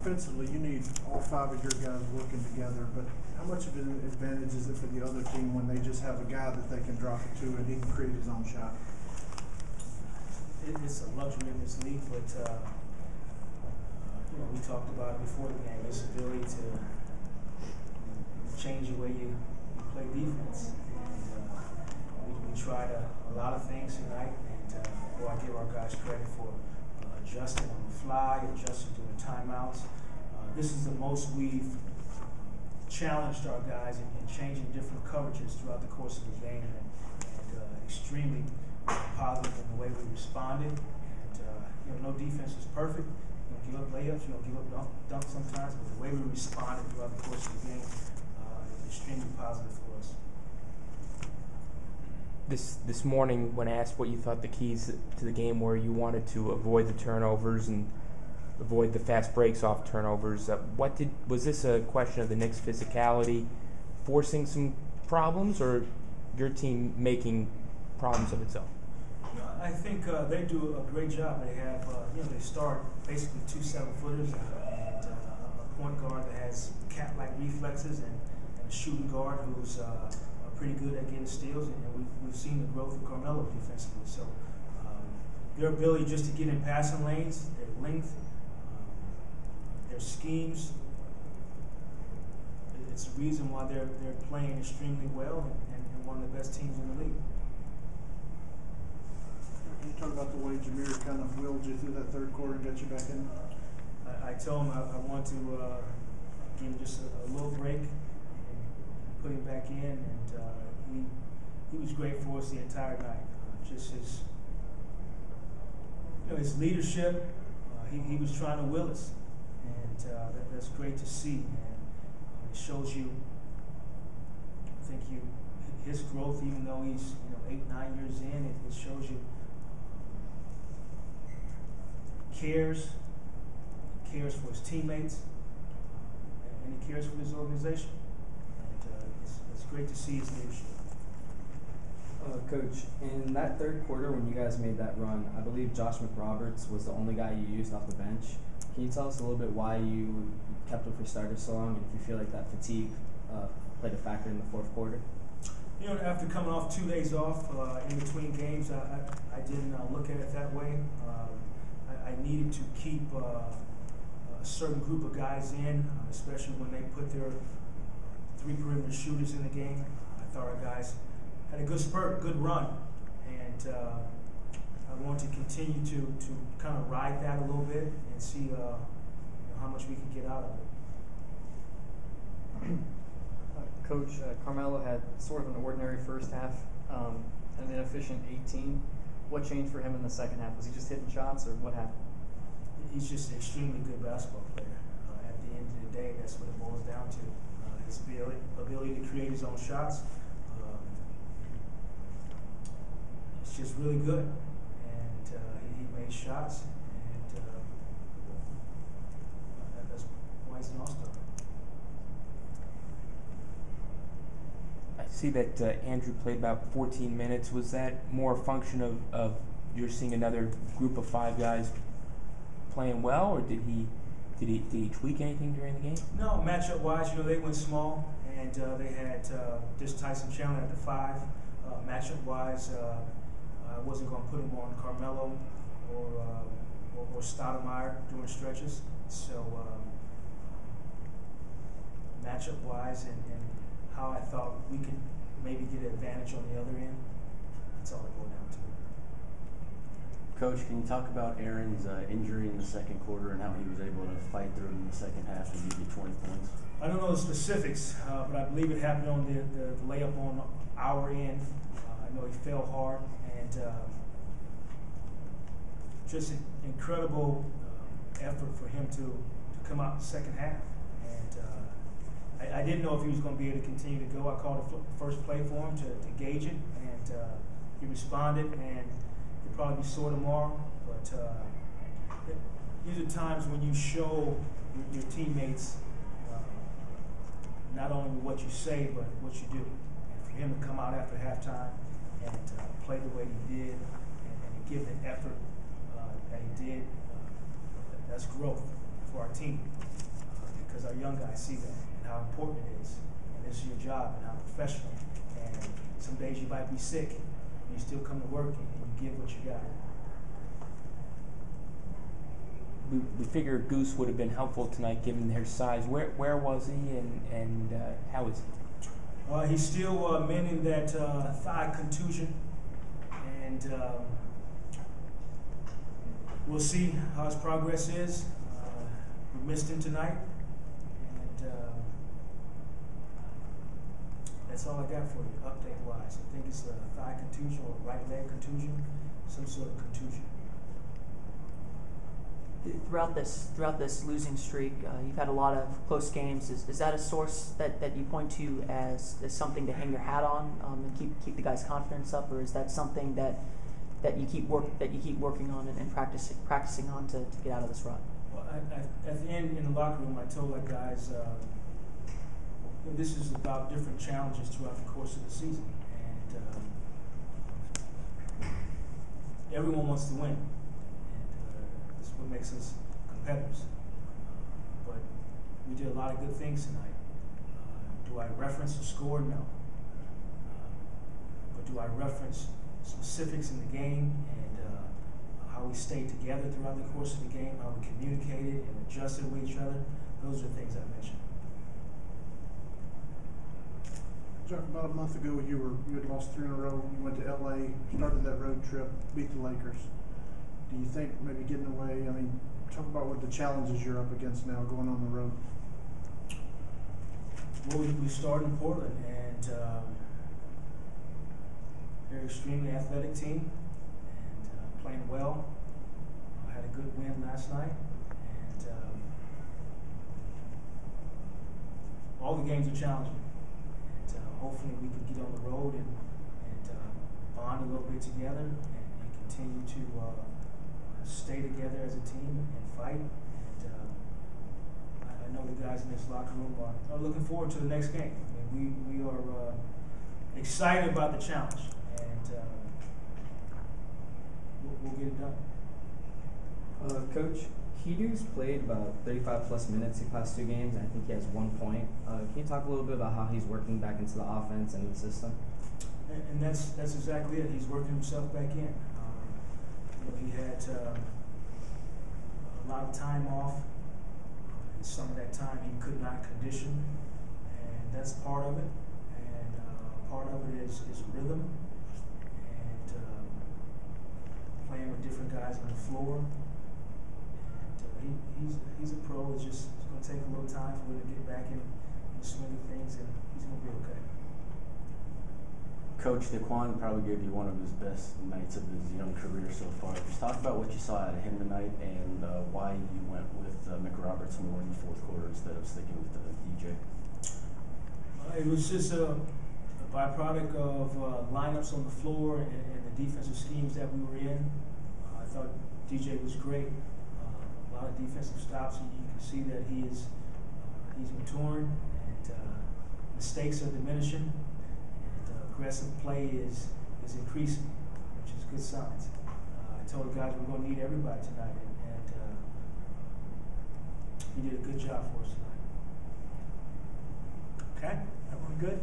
Defensively, you need all five of your guys working together, but how much of an advantage is it for the other team when they just have a guy that they can drop it to and he can create his own shot? It's a luxury in this league, but we talked about it before the game. This ability to change the way you play defense. And, we tried a lot of things tonight, and I give our guys credit for adjusting on the fly, adjusting during timeouts. This is the most we've challenged our guys in changing different coverages throughout the course of the game, and extremely positive in the way we responded. And no defense is perfect. You don't give up layups, you don't give up dunks sometimes, but the way we responded throughout the course of the game is extremely positive for us. This morning, when asked what you thought the keys to the game were, you wanted to avoid the turnovers and avoid the fast breaks off turnovers. Was this a question of the Knicks' physicality forcing some problems, or your team making problems of its own? I think they do a great job. They have, they start basically 2 7-footers and a point guard that has cat-like reflexes and a shooting guard who's pretty good at getting steals, and we've seen the growth of Carmelo defensively. So their ability just to get in passing lanes, their length, their schemes, it's the reason why they're playing extremely well and one of the best teams in the league. Can you talk about the way Jameer kind of willed you through that third quarter and got you back in? I told him I want to give him just a little break and put him back in, and he was great for us the entire night. Just his leadership. He was trying to will us, and that's great to see. And it shows you, I think his growth, even though he's 8, 9 years in, it shows you. Cares for his teammates, and he cares for his organization. And it's great to see his leadership. Coach, in that third quarter when you guys made that run, I believe Josh McRoberts was the only guy you used off the bench. Can you tell us a little bit why you kept him for starters so long, and if you feel like that fatigue played a factor in the fourth quarter? After coming off 2 days off in between games, I didn't look at it that way. I needed to keep a certain group of guys in, especially when they put their 3 perimeter shooters in the game. I thought our guys had a good spurt, good run, and I want to continue to kind of ride that a little bit and see how much we can get out of it. Coach, Carmelo had sort of an ordinary first half, an inefficient 18. What changed for him in the second half? Was he just hitting shots, or what happened? He's just an extremely good basketball player. At the end of the day, that's what it boils down to. His ability to create his own shots. It's just really good. And he made shots, and that's why he's an all-star. I see that Andrew played about 14 minutes. Was that more a function of you're seeing another group of 5 guys playing well, or did he tweak anything during the game? No, matchup-wise, they went small, and they had just Tyson Chandler at the 5. Matchup-wise, I wasn't going to put him on Carmelo or Stoudemire during stretches. So matchup-wise and how I thought we could maybe get an advantage on the other end, that's all it boiled down to. Coach, can you talk about Aaron's injury in the second quarter and how he was able to fight through in the second half and give you 20 points? I don't know the specifics, but I believe it happened on the layup on our end. I know he fell hard, and just an incredible effort for him to come out in the second half. And I didn't know if he was going to be able to continue to go. I called the first play for him to gauge it, and he responded, and he'll probably be sore tomorrow. But these are times when you show your teammates not only what you say, but what you do. And for him to come out after halftime and play the way he did and give the effort that he did, that's growth for our team. because our young guys see that and how important it is. And this is your job and how professional. And some days you might be sick, and you still come to work and you give what you got. We figure Goose would have been helpful tonight given their size. Where was he and how is he? He's still mending that thigh contusion, and we'll see how his progress is. We missed him tonight, and that's all I got for you, update-wise. I think it's a thigh contusion or right leg contusion, some sort of contusion. Throughout this losing streak, you've had a lot of close games. Is that a source that you point to as something to hang your hat on and keep the guys' confidence up, or is that something that you keep working on and practicing on to get out of this rut? Well, at the end in the locker room, I told our guys this is about different challenges throughout the course of the season, and everyone wants to win. What makes us competitors. But we did a lot of good things tonight. Do I reference the score? No. But do I reference specifics in the game and how we stayed together throughout the course of the game, how we communicated and adjusted with each other? Those are the things I mentioned. Jacque, about a month ago you had lost 3 in a row. You went to LA, started that road trip, beat the Lakers. Do you think maybe getting away, I mean, talk about what the challenges you're up against now going on the road? Well, we started in Portland, and they're an extremely athletic team and playing well. I had a good win last night, and all the games are challenging. And hopefully we can get on the road and bond a little bit together and continue to stay together as a team and fight. And I know the guys in this locker room are looking forward to the next game. I mean, we are excited about the challenge, and we'll get it done. Coach, Hedu's played about 35 plus minutes the past 2 games, and I think he has 1 point. Can you talk a little bit about how he's working back into the offense and the system? And that's exactly it. He's working himself back in. He had a lot of time off, and some of that time he could not condition, and that's part of it. And part of it is rhythm and playing with different guys on the floor. And he's a pro. It's going to take a little time for him to get back in the swing of things, and he's going to be okay. Coach Daquan probably gave you one of his best nights of his young career so far. Just talk about what you saw out of him tonight and why you went with McRoberts more in the 4th quarter instead of sticking with DJ. It was just a byproduct of lineups on the floor and the defensive schemes that we were in. I thought DJ was great. A lot of defensive stops, and you can see that he's maturing, and mistakes are diminishing. Aggressive play is increasing, which is good signs. I told the guys we're going to need everybody tonight, and he did a good job for us tonight. Okay, everyone good?